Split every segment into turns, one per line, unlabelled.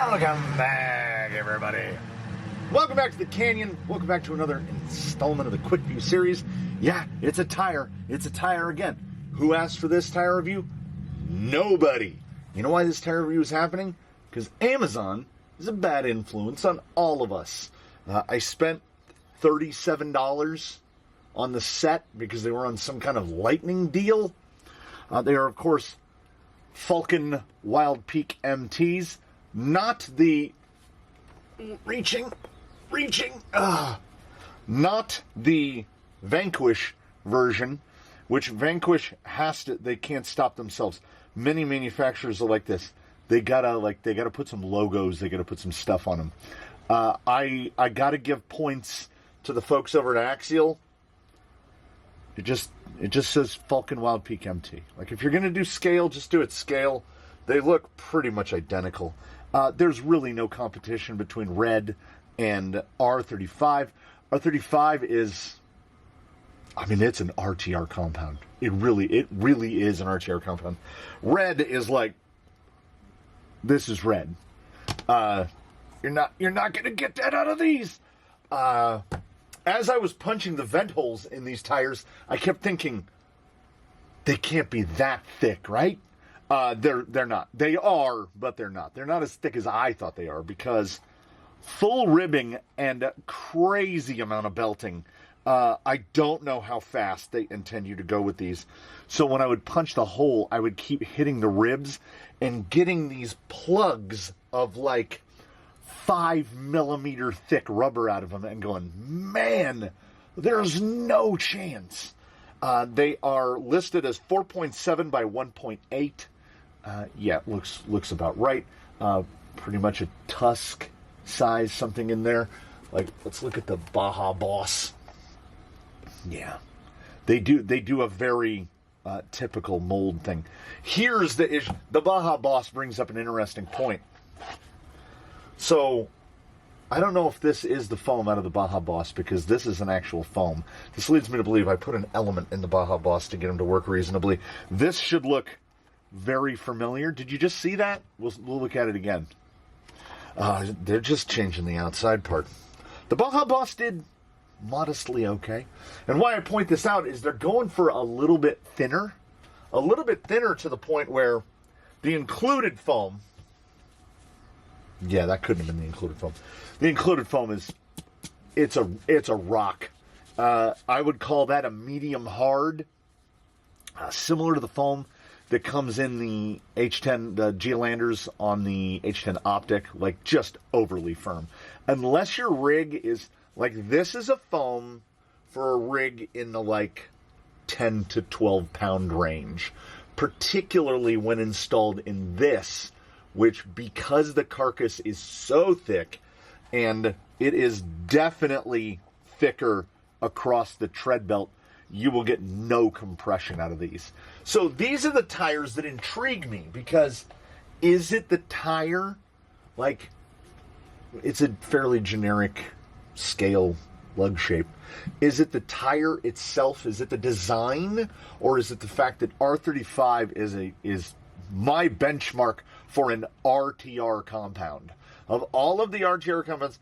Welcome back, everybody. Welcome back to the Canyon. Welcome back to another installment of the Quickview series. Yeah, it's a tire. It's a tire again. Who asked for this tire review? Nobody. You know why this tire review is happening? Because Amazon is a bad influence on all of us. I spent $37 on the set because they were on some kind of lightning deal. They are, of course, Falken Wildpeak MTs. Not the not the Vanquish version, which Vanquish they can't stop themselves. Many manufacturers are like this. They gotta put some logos, they gotta put some stuff on them. I gotta give points to the folks over at Axial. It just says Falken Wildpeak MT. Like, if you're gonna do scale, just do it scale. They look pretty much identical. There's really no competition between Red and R35. R35 is, I mean, it's an RTR compound. It really is an RTR compound. Red is like, this is Red. You're not gonna get that out of these. As I was punching the vent holes in these tires, I kept thinking, they can't be that thick, right? They're not. They are, but they're not. They're not as thick as I thought they are, because full ribbing and crazy amount of belting. I don't know how fast they intend you to go with these. So when I would punch the hole, I would keep hitting the ribs and getting these plugs of like 5 millimeter thick rubber out of them and going, man, there's no chance. They are listed as 4.7 by 1.8. Yeah, looks about right. Pretty much a tusk size, something in there. Like, let's look at the Baja Boss. Yeah, they do a very typical mold thing. Here's the issue. The Baja Boss brings up an interesting point. So, I don't know if this is the foam out of the Baja Boss, because this is an actual foam. This leads me to believe I put an element in the Baja Boss to get him to work reasonably. This should look very familiar. Did you just see that? We'll look at it again. They're just changing the outside part. The Baja Boss did modestly okay. And why I point this out is they're going for a little bit thinner. A little bit thinner to the point where the included foam... Yeah, that couldn't have been the included foam. The included foam is, it's a rock. I would call that a medium hard, similar to the foam that comes in the H10, the Geolanders on the H10 Optic, like just overly firm. Unless your rig is, like, this is a foam for a rig in the like 10 to 12 pound range, particularly when installed in this, which, because the carcass is so thick, and it is definitely thicker across the tread belt, you will get no compression out of these. So these are the tires that intrigue me, because is it the tire? Like, it's a fairly generic scale lug shape. Is it the tire itself? Is it the design? Or is it the fact that R35 is my benchmark for an RTR compound? Of all of the RTR compounds,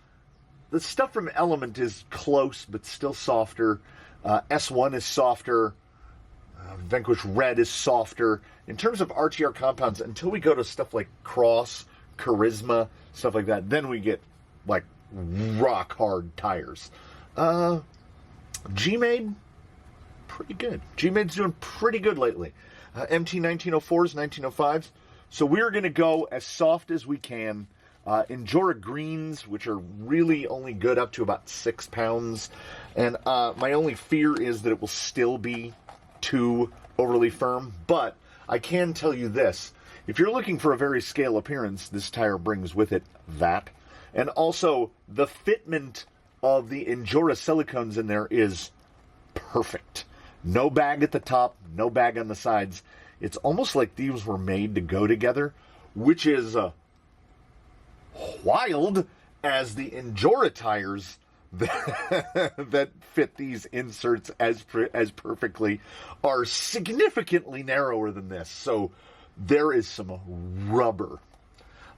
the stuff from Element is close, but still softer. S1 is softer. Vanquish Red is softer. In terms of RTR compounds, until we go to stuff like Cross, Charisma, stuff like that, then we get like rock hard tires. G-Made, pretty good. G-Made's doing pretty good lately. MT 1904s, 1905s. So we're going to go as soft as we can. Injora Greens, which are really only good up to about 6 pounds. And my only fear is that it will still be too overly firm. But I can tell you this. If you're looking for a very scale appearance, this tire brings with it that. And also, the fitment of the Injora silicones in there is perfect. No bag at the top, no bag on the sides. It's almost like these were made to go together, which is wild, as the Injora tires that fit these inserts as perfectly are significantly narrower than this. So there is some rubber.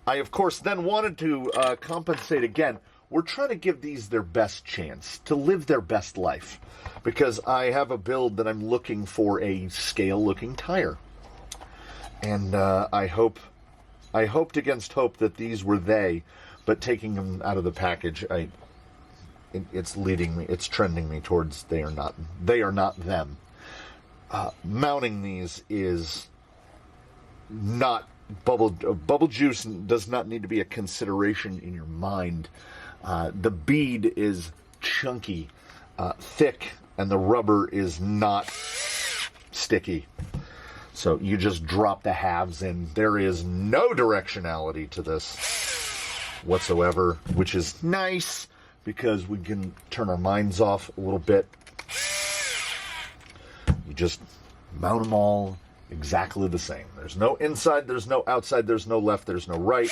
I, of course, then wanted to compensate again. We're trying to give these their best chance to live their best life, because I have a build that I'm looking for a scale-looking tire. And I hoped against hope that these were they, but taking them out of the package, it's leading me, it's trending me towards they are not them. Mounting these is not bubble juice does not need to be a consideration in your mind. The bead is chunky, thick, and the rubber is not sticky. So you just drop the halves in. There is no directionality to this whatsoever, which is nice because we can turn our minds off a little bit. You just mount them all exactly the same. There's no inside, there's no outside, there's no left, there's no right.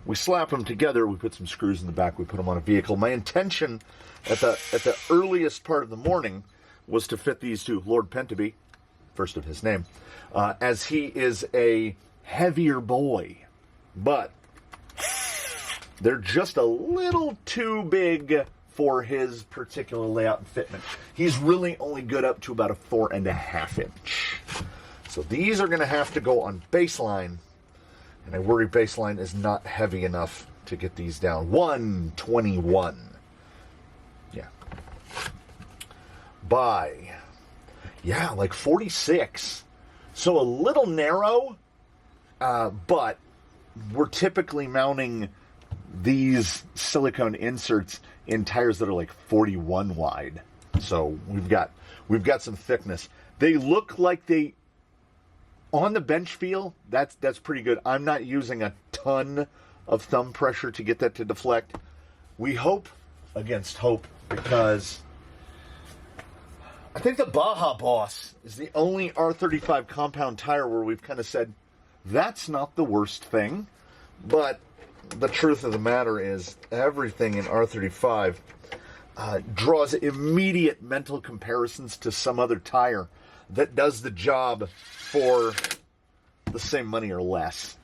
We slap them together, we put some screws in the back, we put them on a vehicle. My intention at the earliest part of the morning was to fit these to Lord Pentabee, first of his name, as he is a heavier boy. But they're just a little too big for his particular layout and fitment. He's really only good up to about a 4.5 inch. So these are going to have to go on baseline, and I worry baseline is not heavy enough to get these down. 121. Yeah. By, yeah, like 46. So a little narrow, but we're typically mounting these silicone inserts in tires that are like 41 wide. So we've got some thickness. They look like they on the bench feel, that's pretty good. I'm not using a ton of thumb pressure to get that to deflect. We hope against hope, because I think the Baja Boss is the only R35 compound tire where we've kind of said that's not the worst thing. But the truth of the matter is everything in R35 draws immediate mental comparisons to some other tire that does the job for the same money or less.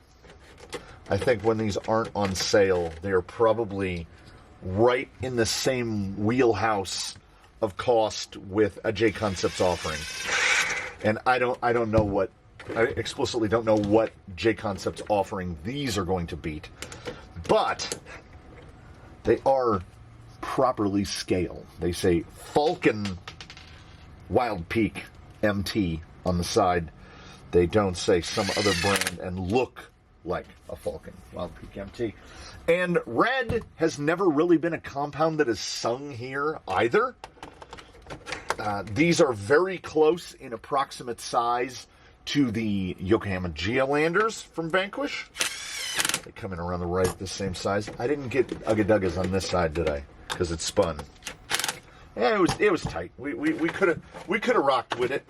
I think when these aren't on sale, they are probably right in the same wheelhouse of cost with a JConcepts offering. And I explicitly don't know what JConcepts offering these are going to beat. But they are properly scaled. They say Falken Wildpeak MT on the side. They don't say some other brand and look like a Falken Wildpeak MT. And red has never really been a compound that is sung here either. These are very close in approximate size to the Yokohama Geolanders from Vanquish. They come in around the same size. I didn't get Ugga on this side, did I? Because it spun. Yeah, it was tight. We could have rocked with it.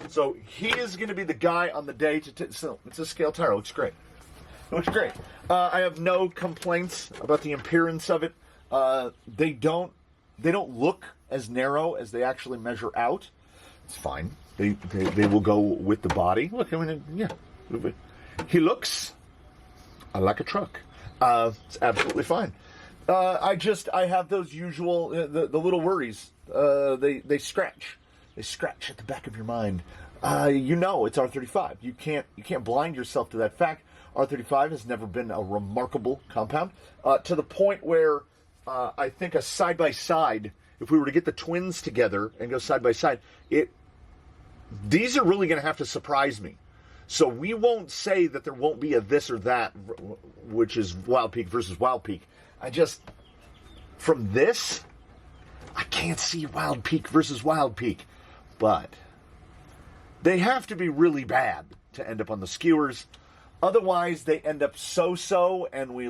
So he is going to be the guy on the day so it's a scale tire. It looks great. It looks great. I have no complaints about the appearance of it. They don't look as narrow as they actually measure out. It's fine. They will go with the body. Look, I mean, yeah. He looks like a truck. It's absolutely fine. I have those usual the little worries. They scratch. They scratch at the back of your mind. It's R35. You can't blind yourself to that fact. R35 has never been a remarkable compound to the point where I think a side by side, if we were to get the twins together and go side by side, these are really going to have to surprise me. So we won't say that there won't be a this or that, which is Wildpeak versus Wildpeak. From this, I can't see Wildpeak versus Wildpeak. But they have to be really bad to end up on the skewers. Otherwise, they end up so-so, and we,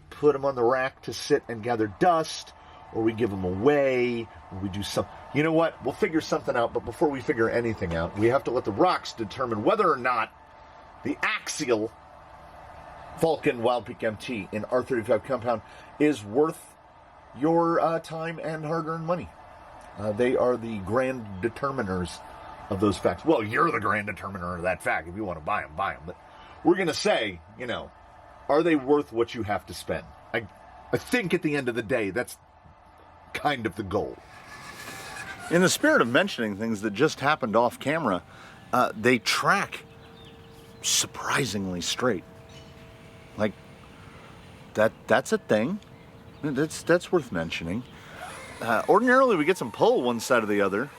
put them on the rack to sit and gather dust, or we give them away, or we do something. You know what? We'll figure something out, but before we figure anything out, we have to let the rocks determine whether or not the Axial Falken Wildpeak MT in R35 compound is worth your time and hard-earned money. They are the grand determiners of those facts. Well, you're the grand determiner of that fact. If you want to buy them, buy them. But we're going to say, you know, are they worth what you have to spend? I think at the end of the day, that's kind of the goal.
In the spirit of mentioning things that just happened off camera, they track surprisingly straight. Like, that's a thing. That's worth mentioning. Ordinarily, we get some pull one side or the other.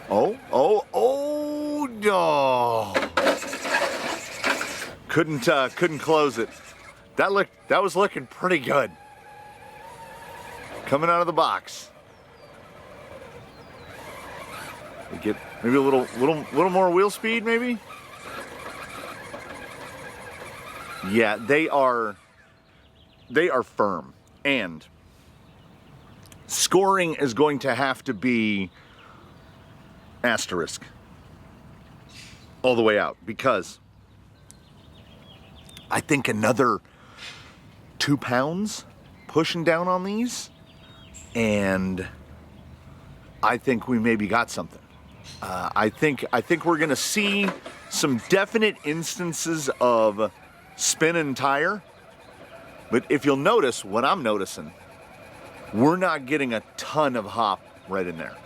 Oh, no. Couldn't close it. That was looking pretty good. Coming out of the box. We get maybe a little more wheel speed, maybe? Yeah, they are firm. And scoring is going to have to be asterisk all the way out, because I think another 2 pounds pushing down on these, and I think we maybe got something. I think we're gonna see some definite instances of spin and tire, but if you'll notice what I'm noticing, we're not getting a ton of hop right in there.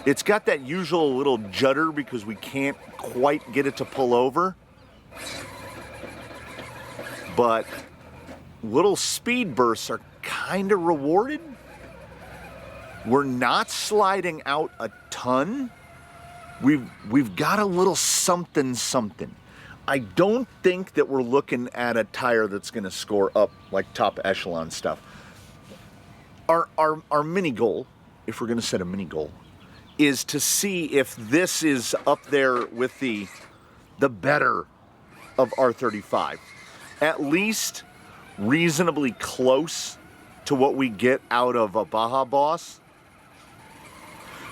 It's got that usual little judder because we can't quite get it to pull over, but little speed bursts are kind of rewarded. We're not sliding out a ton. We've got a little something. I don't think that we're looking at a tire that's going to score up like top echelon stuff. Our mini goal, if we're going to set a mini goal, is to see if this is up there with the better of R35. At least reasonably close to what we get out of a Baja Boss,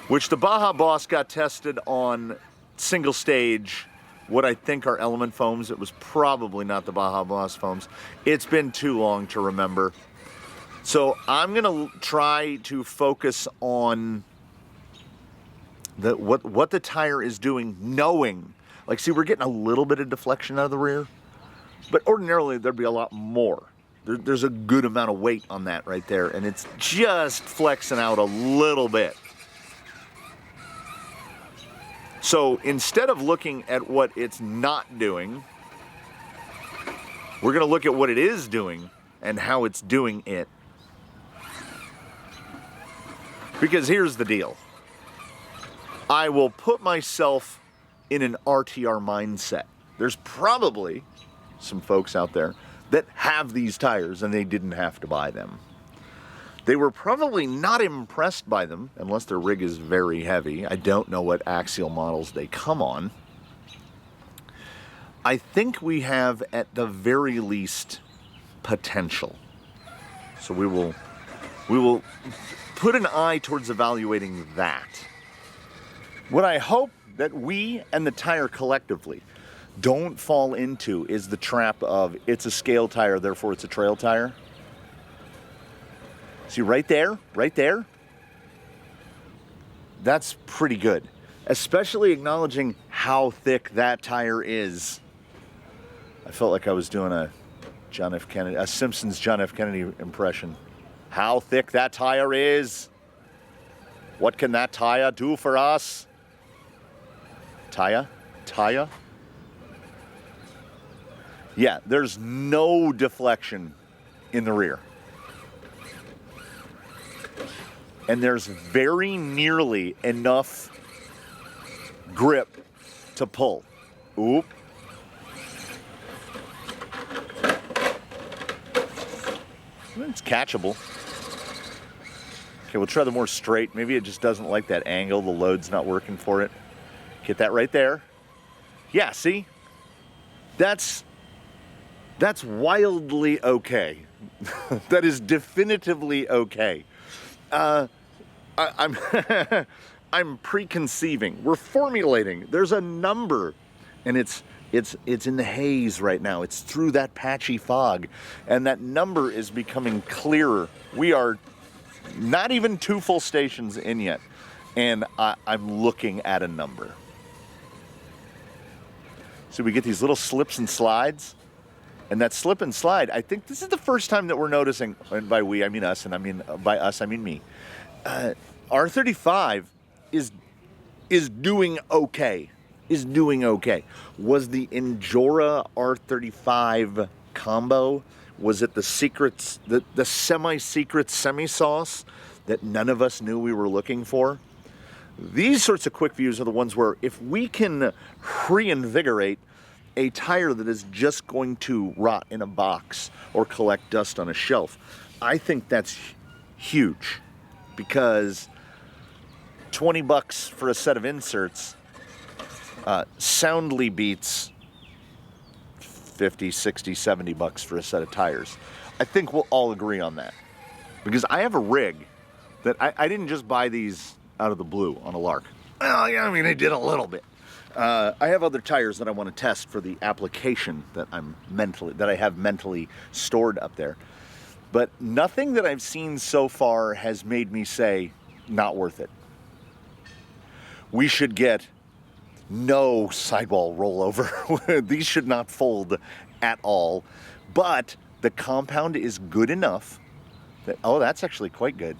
which the Baja Boss got tested on single stage, what I think are element foams. It was probably not the Baja Boss foams. It's been too long to remember. So I'm gonna try to focus on what the tire is doing, knowing, like, see, we're getting a little bit of deflection out of the rear, but ordinarily there'd be a lot more. There's a good amount of weight on that right there, and it's just flexing out a little bit. So instead of looking at what it's not doing, we're gonna look at what it is doing and how it's doing it. Because here's the deal. I will put myself in an RTR mindset. There's probably some folks out there that have these tires and they didn't have to buy them. They were probably not impressed by them unless their rig is very heavy. I don't know what Axial models they come on. I think we have, at the very least, potential. So we will put an eye towards evaluating that. What I hope that we and the tire collectively don't fall into is the trap of it's a scale tire, therefore it's a trail tire. See, right there, that's pretty good. Especially acknowledging how thick that tire is. I felt like I was doing a Simpsons John F. Kennedy impression. How thick that tire is. What can that tire do for us? Tire? Yeah, there's no deflection in the rear. And there's very nearly enough grip to pull. Oop. It's catchable. Okay, we'll try the more straight. Maybe it just doesn't like that angle. The load's not working for it. Get that right there. Yeah, see? That's wildly okay. That is definitively okay. I'm I'm preconceiving. We're formulating. There's a number, and it's in the haze right now. It's through that patchy fog, and that number is becoming clearer. We are not even 2 full stations in yet, and I'm looking at a number. So we get these little slips and slides. And that slip and slide, I think this is the first time that we're noticing, and by we I mean us, and I mean by us I mean me. R35 is doing okay. Is doing okay. Was the Injora R35 combo? Was it the secrets, the semi-secret semi-sauce that none of us knew we were looking for? These sorts of quick views are the ones where if we can reinvigorate a tire that is just going to rot in a box or collect dust on a shelf, I think that's huge, because 20 bucks for a set of inserts soundly beats 50, 60, 70 bucks for a set of tires. I think we'll all agree on that, because I have a rig that I didn't just buy these out of the blue on a lark. Well, yeah, I mean, I did a little bit. I have other tires that I want to test for the application that I have mentally stored up there. But nothing that I've seen so far has made me say, not worth it. We should get no sidewall rollover. These should not fold at all. But the compound is good enough that, oh, that's actually quite good.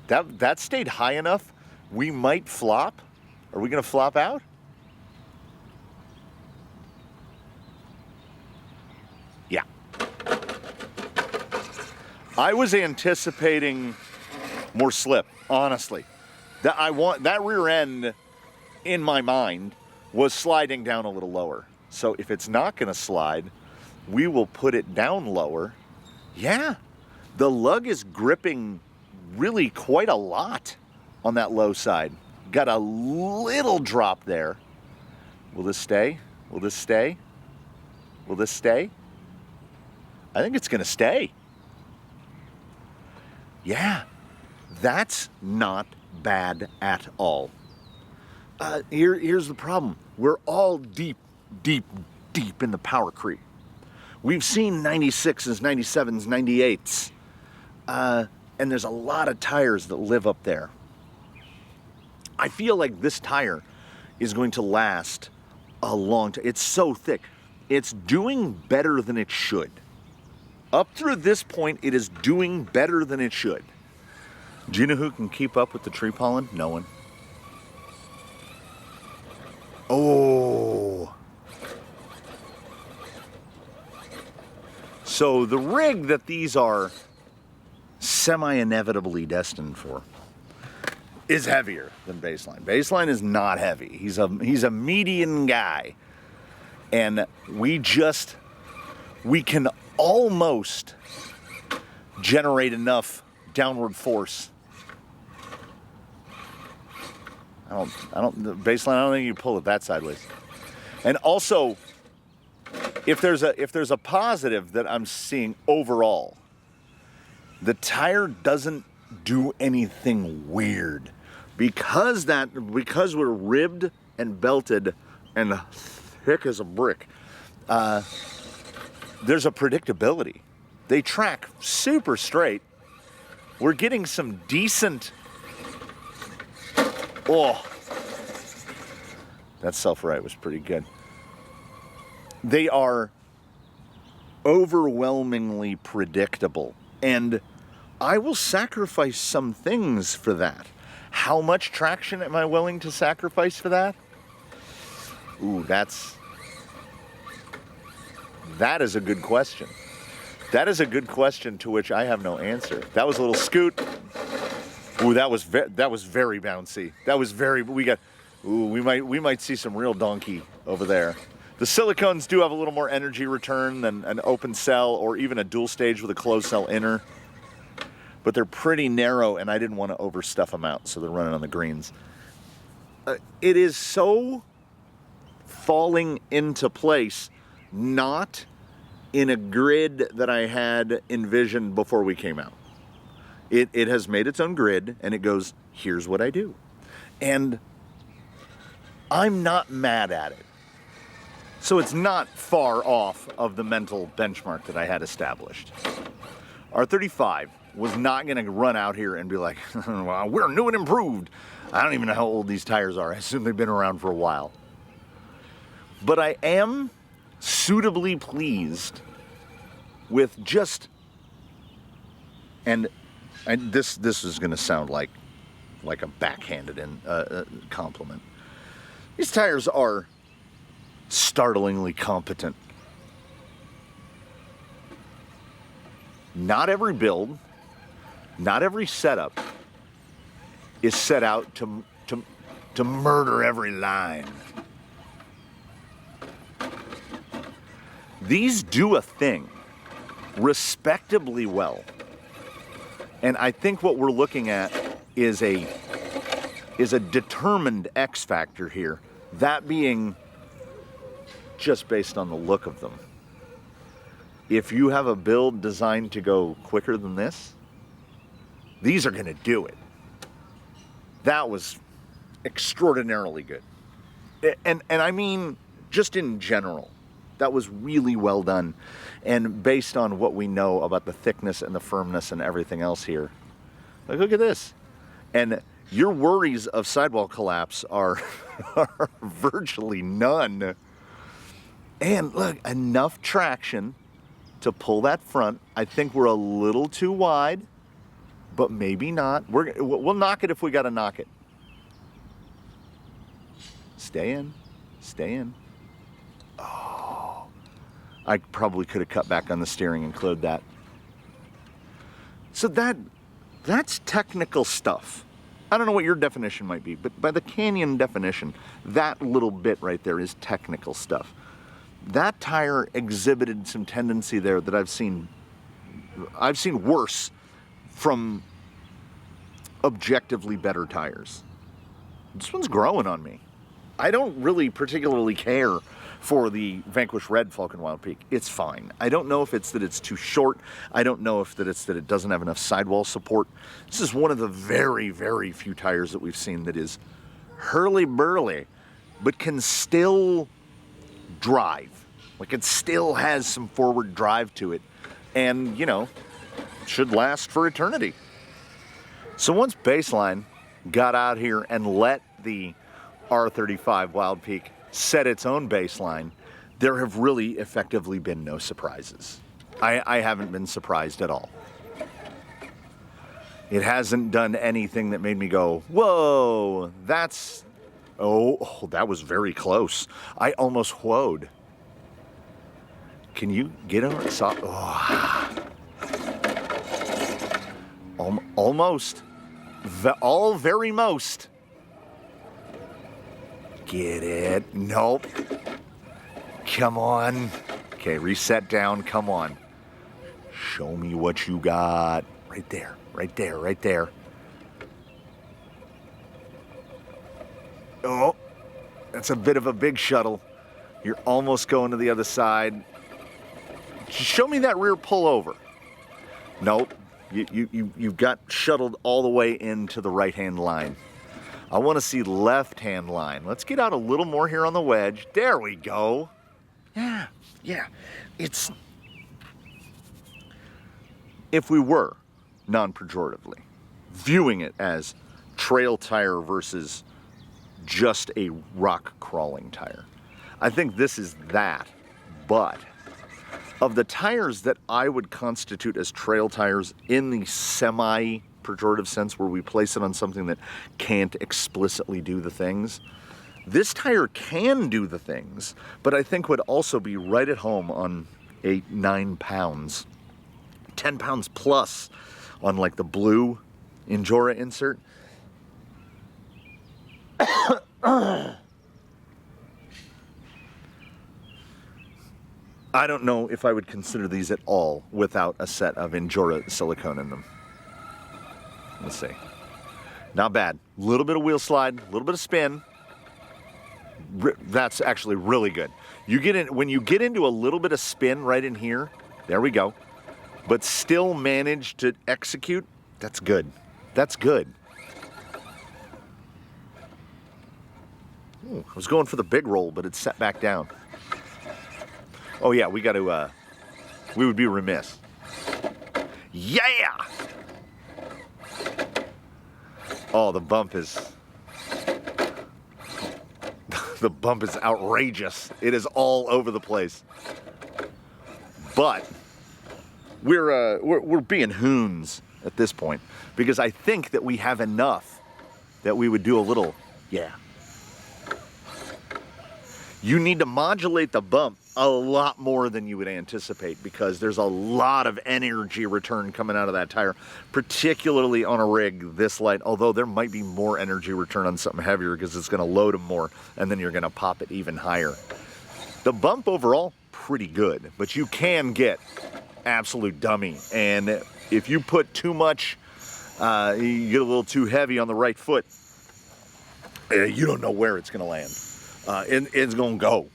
That stayed high enough, we might flop. Are we gonna flop out? Yeah. I was anticipating more slip, honestly. That rear end in my mind was sliding down a little lower. So if it's not gonna slide, we will put it down lower. Yeah, the lug is gripping really quite a lot on that low side. Got a little drop there. Will this stay? Will this stay? Will this stay? I think it's gonna stay. Yeah, that's not bad at all. Here's the problem. We're all deep in the power creep. We've seen 96s, 97s, 98s. And there's a lot of tires that live up there. I feel like this tire is going to last a long time. It's so thick. It's doing better than it should. Up through this point, it is doing better than it should. Do you know who can keep up with the tree pollen? No one. Oh. So the rig that these are semi-inevitably destined for is heavier than Baseline. Baseline is not heavy. He's a median guy. And we can almost generate enough downward force. Baseline, I don't think you pull it that sideways. And also, if there's a positive that I'm seeing overall, the tire doesn't do anything weird. Because we're ribbed and belted and thick as a brick, there's a predictability. They track super straight. We're getting some decent, oh, that self-right was pretty good. They are overwhelmingly predictable, and I will sacrifice some things for that. How much traction am I willing to sacrifice for that? Ooh, that is a good question. That is a good question to which I have no answer. That was a little scoot. Ooh, that was very bouncy. That was very. We might see some real donkey over there. The silicones do have a little more energy return than an open cell or even a dual stage with a closed cell inner. But they're pretty narrow, and I didn't want to overstuff them out, so they're running on the greens. It is so falling into place, not in a grid that I had envisioned before we came out. It has made its own grid, and it goes, here's what I do. And I'm not mad at it. So it's not far off of the mental benchmark that I had established. R35 was not going to run out here and be like, well, we're new and improved. I don't even know how old these tires are. I assume they've been around for a while. But I am suitably pleased with just, and this is going to sound like a backhanded compliment. These tires are startlingly competent. Not every build, not every setup is set out to murder every line. These do a thing respectably well. And I think what we're looking at is a determined X factor here. That being just based on the look of them. If you have a build designed to go quicker than this, these are going to do it. That was extraordinarily good. And I mean, just in general, that was really well done. And based on what we know about the thickness and the firmness and everything else here, like, look at this. And your worries of sidewall collapse are virtually none. And look, enough traction to pull that front. I think we're a little too wide, but maybe not. We'll knock it if we got to knock it. Stay in, stay in. Oh, I probably could have cut back on the steering and closed that. So that's technical stuff. I don't know what your definition might be, but by the Canyon definition, that little bit right there is technical stuff. That tire exhibited some tendency there that I've seen worse from objectively better tires. This one's growing on me. I don't really particularly care for the Vanquish Red Falken Wildpeak. It's fine. I don't know if it's that it's too short. I don't know if it's that it doesn't have enough sidewall support. This is one of the very, very few tires that we've seen that is hurly-burly, but can still drive. Like, it still has some forward drive to it. And, you know, should last for eternity. So once Baseline got out here and let the R35 Wildpeak set its own baseline, there have really effectively been no surprises. I haven't been surprised at all. It hasn't done anything that made me go, whoa, that's, oh, that was very close. I almost whoa'd. Can you get on it? Oh. Almost. All very most. Get it? Nope. Come on. Okay, reset down. Come on. Show me what you got. Right there. Right there. Right there. Oh, that's a bit of a big shuttle. You're almost going to the other side. Show me that rear pullover. Nope. You've got shuttled all the way into the right-hand line. I want to see left-hand line. Let's get out a little more here on the wedge. There we go. Yeah. It's... If we were, non-pejoratively, viewing it as trail tire versus just a rock crawling tire, I think this is that. But of the tires that I would constitute as trail tires in the semi-pejorative sense where we place it on something that can't explicitly do the things, this tire can do the things, but I think would also be right at home on 8-9 pounds. 10 pounds plus on like the blue Injora insert. I don't know if I would consider these at all without a set of Injora silicone in them. Let's see. Not bad. A little bit of wheel slide, a little bit of spin. That's actually really good. You get in, when you get into a little bit of spin right in here, there we go, but still manage to execute, that's good. That's good. Ooh, I was going for the big roll, but it's set back down. Oh yeah, we got to, we would be remiss. Yeah! Oh, the bump is, The bump is outrageous. It is all over the place. But we're being hoons at this point, because I think that we have enough that we would do a little, yeah. You need to modulate the bump a lot more than you would anticipate, because there's a lot of energy return coming out of that tire, particularly on a rig this light, although there might be more energy return on something heavier because it's going to load them more, and then you're going to pop it even higher. The bump overall, pretty good, but you can get absolute dummy, and if you put too much, you get a little too heavy on the right foot, you don't know where it's going to land. It's going to go.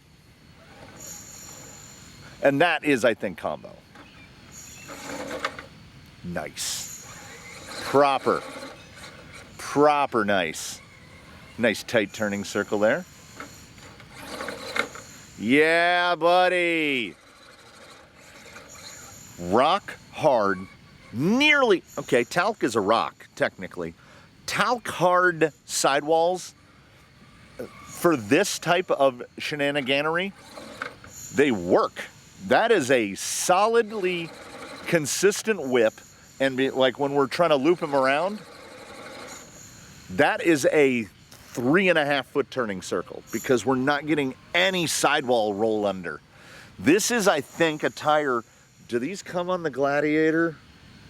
And that is, I think, combo. Nice. Proper nice. Nice tight turning circle there. Yeah, buddy. Rock hard. Nearly, okay, talc is a rock, technically. Talc hard sidewalls, for this type of shenaniganery, they work. That is a solidly consistent whip, and like when we're trying to loop them around, that is a 3.5 foot turning circle, because we're not getting any sidewall roll under. This is, I think, a tire. Do these come on the Gladiator?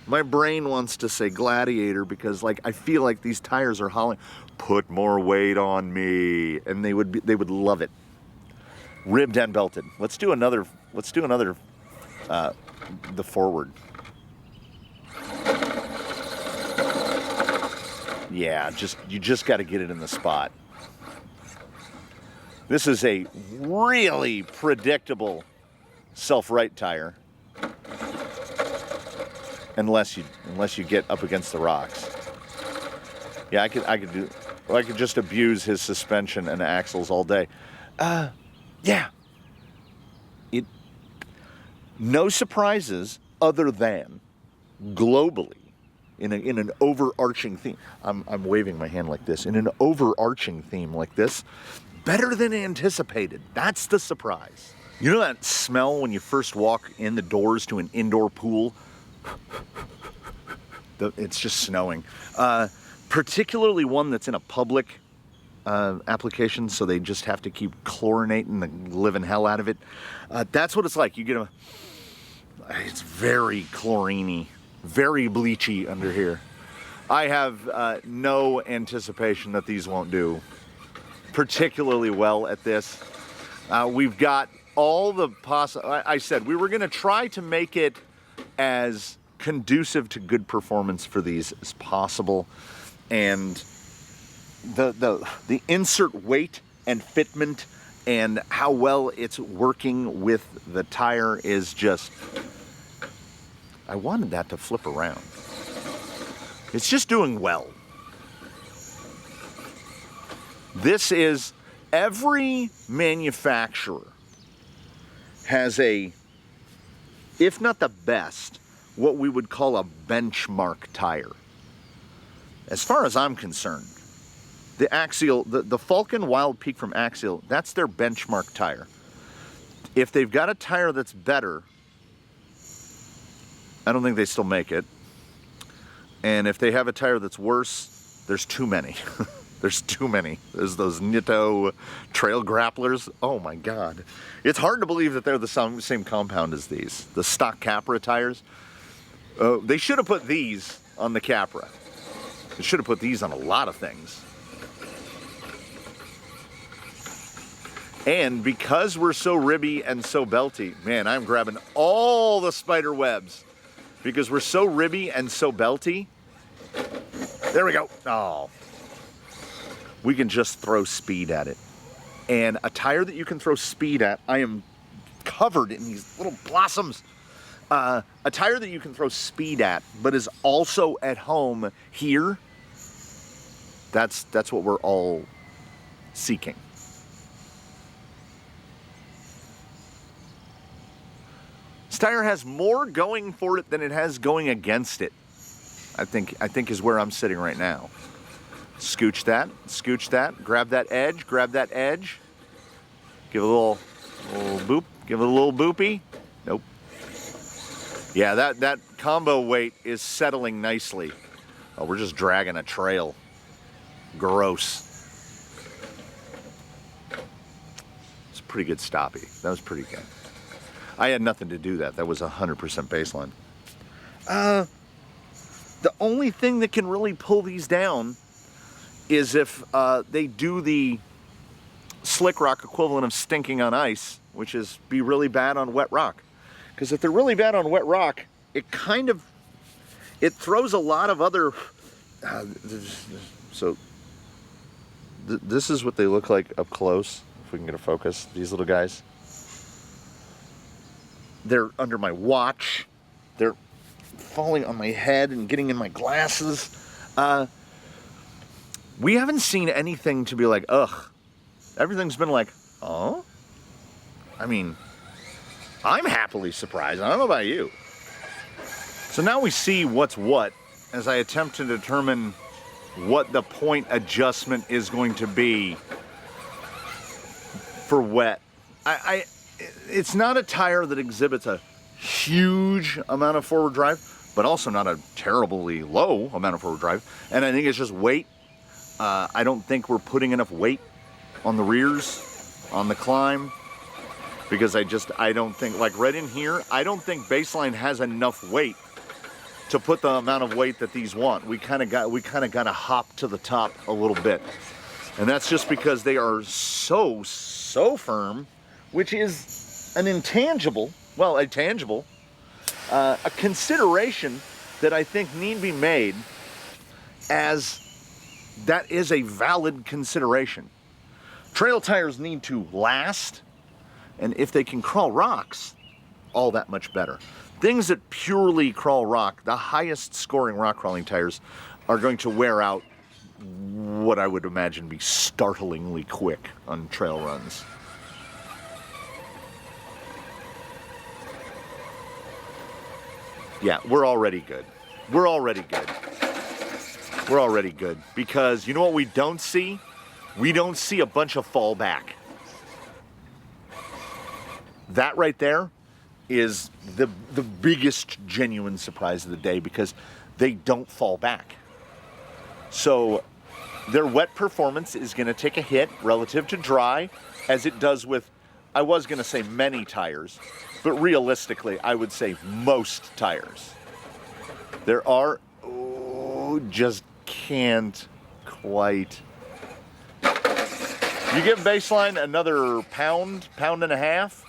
My brain wants to say Gladiator, because like I feel like these tires are hauling. Put more weight on me, and they would love it. Ribbed and belted. Let's do another. The forward. Yeah, you just got to get it in the spot. This is a really predictable self-right tire, unless you get up against the rocks. Yeah, I could just abuse his suspension and axles all day. Yeah. No surprises other than globally, in an overarching theme. I'm waving my hand like this. In an overarching theme like this, better than anticipated. That's the surprise. You know that smell when you first walk in the doors to an indoor pool? It's just snowing. Particularly one that's in a public application, so they just have to keep chlorinating the living hell out of it. That's what it's like. You get it's very chloriney, very bleachy under here. I have no anticipation that these won't do particularly well at this. We've got all the I said we were going to try to make it as conducive to good performance for these as possible, and the insert weight and fitment and how well it's working with the tire is just, I wanted that to flip around. It's just doing well. This is, every manufacturer has a, if not the best, what we would call a benchmark tire. As far as I'm concerned, the Axial, the Falken Wildpeak from Axial, that's their benchmark tire. If they've got a tire that's better, I don't think they still make it. And if they have a tire that's worse, there's too many. There's too many. There's those Nitto trail grapplers. Oh my God. It's hard to believe that they're the same compound as these. The stock Capra tires. They should have put these on the Capra. They should have put these on a lot of things. And because we're so ribby and so belty, man, I'm grabbing all the spider webs. Because we're so ribby and so belty. There we go. Oh. We can just throw speed at it. And a tire that you can throw speed at, I am covered in these little blossoms. A tire that you can throw speed at, but is also at home here, that's what we're all seeking. This tire has more going for it than it has going against it. I think is where I'm sitting right now. Scooch that, grab that edge, Give it a little boop. Give it a little boopy. Nope. Yeah, that combo weight is settling nicely. Oh, we're just dragging a trail. Gross. It's a pretty good stoppie. That was pretty good. I had nothing to do that. That was 100% baseline. The only thing that can really pull these down is if they do the slick rock equivalent of stinking on ice, which is be really bad on wet rock. Because if they're really bad on wet rock, it throws a lot of other... this is what they look like up close, if we can get a focus. These little guys. They're under my watch. They're falling on my head and getting in my glasses. We haven't seen anything to be like, ugh. Everything's been like, oh? I mean, I'm happily surprised. I don't know about you. So now we see what's what as I attempt to determine what the point adjustment is going to be for wet. It's not a tire that exhibits a huge amount of forward drive, but also not a terribly low amount of forward drive. And I think it's just weight. I don't think we're putting enough weight on the rears, on the climb, because I don't think, like right in here, I don't think baseline has enough weight to put the amount of weight that these want. We kind of got to hop to the top a little bit. And that's just because they are so firm, which is an intangible, well, a tangible, a consideration that I think need be made, as that is a valid consideration. Trail tires need to last, and if they can crawl rocks, all that much better. Things that purely crawl rock, the highest scoring rock crawling tires, are going to wear out what I would imagine be startlingly quick on trail runs. Yeah, we're already good. We're already good. We're already good. Because you know what we don't see? We don't see a bunch of fallback. That right there is the biggest genuine surprise of the day, because they don't fall back. So their wet performance is going to take a hit relative to dry, as it does with, I was going to say many tires, but realistically I would say most tires. There are, just can't quite. You give baseline another pound and a half.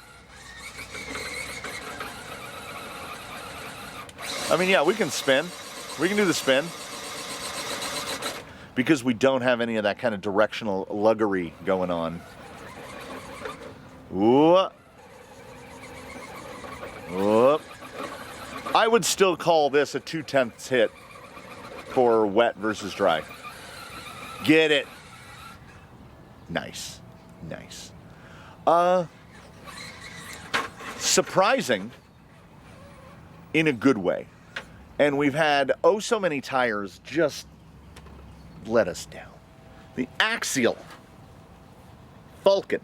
I mean, yeah, we can spin. We can do the spin. Because we don't have any of that kind of directional luggery going on. Whoop. Whoop. I would still call this a 2/10 hit for wet versus dry. Get it. Nice. Nice. Surprising in a good way. And we've had so many tires just let us down. The Axial Falken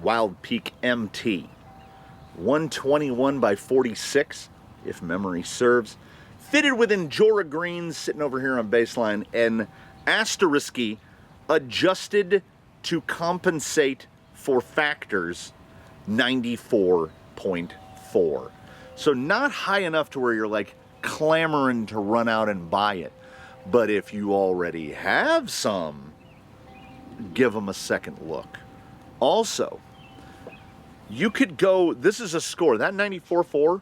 Wildpeak MT, 121 by 46, if memory serves, fitted with Injora greens sitting over here on baseline, and asterisky adjusted to compensate for factors 94.4. So not high enough to where you're like clamoring to run out and buy it. But if you already have some, give them a second look. Also, you could go, this is a score, that 94.4,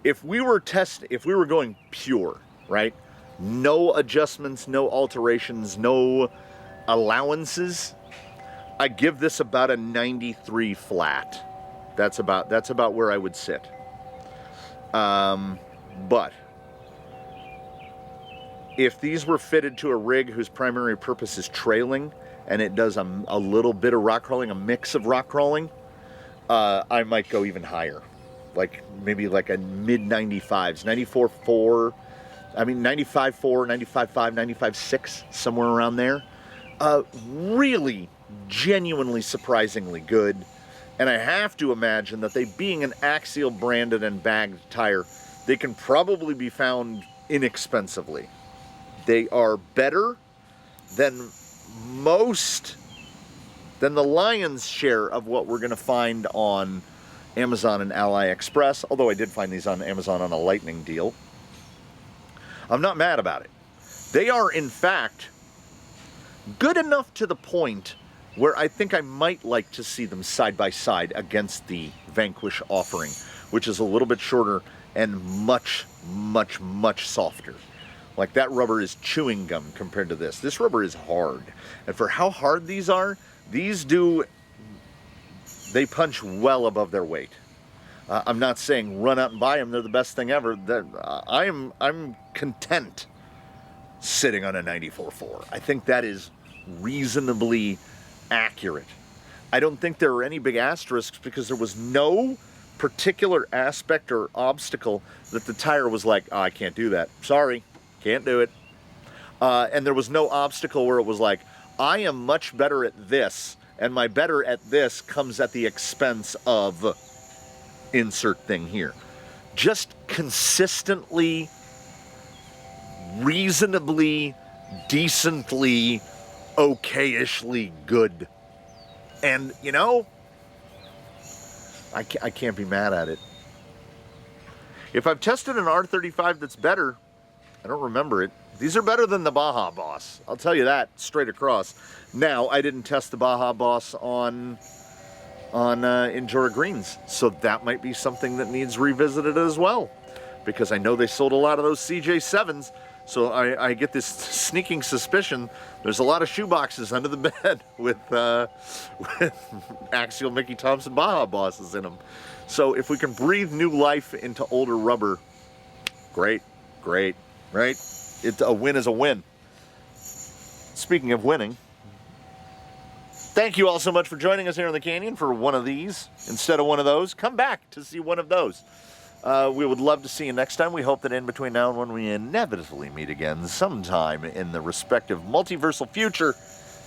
if we were going pure, right? No adjustments, no alterations, no allowances, I give this about a 93 flat. That's about where I would sit. But if these were fitted to a rig whose primary purpose is trailing, and it does a little bit of rock crawling, a mix of rock crawling, I might go even higher. Like maybe like a mid 95s, 94.4, I mean 95.4, 95.5, 95.6, somewhere around there. Really genuinely surprisingly good. And I have to imagine that they, being an Axial branded and bagged tire, they can probably be found inexpensively. They are better than the lion's share of what we're going to find on Amazon and AliExpress, although I did find these on Amazon on a lightning deal. I'm not mad about it. They are, in fact, good enough to the point where I think I might like to see them side by side against the Vanquish offering, which is a little bit shorter and much, much, much softer. Like, that rubber is chewing gum compared to this. This rubber is hard. And for how hard these are, they punch well above their weight. I'm not saying run out and buy them. They're the best thing ever. I'm content sitting on a 94.4. I think that is reasonably accurate. I don't think there are any big asterisks because there was no particular aspect or obstacle that the tire was like, oh, I can't do that. Sorry, can't do it. And there was no obstacle where it was like, I am much better at this, and my better at this comes at the expense of insert thing here. Just consistently, reasonably, decently, okay-ishly good. And, you know, I can't be mad at it. If I've tested an R35 that's better, I don't remember it. These are better than the Baja Boss. I'll tell you that straight across. Now, I didn't test the Baja Boss on Injora Greens, so that might be something that needs revisited as well, because I know they sold a lot of those CJ7s, so I get this sneaking suspicion there's a lot of shoeboxes under the bed with Axial Mickey Thompson Baja Bosses in them. So if we can breathe new life into older rubber, great, right? A win is a win. Speaking of winning, thank you all so much for joining us here in the Canyon for one of these instead of one of those. Come back to see one of those. We would love to see you next time. We hope that in between now and when we inevitably meet again sometime in the respective multiversal future,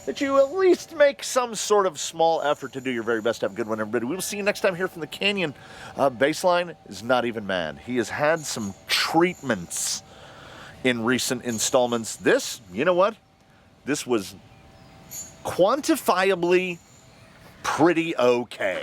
that you at least make some sort of small effort to do your very best. Have a good one, everybody. We will see you next time here from the Canyon. Baseline is not even mad. He has had some treatments in recent installments. This, you know what? This was quantifiably pretty okay.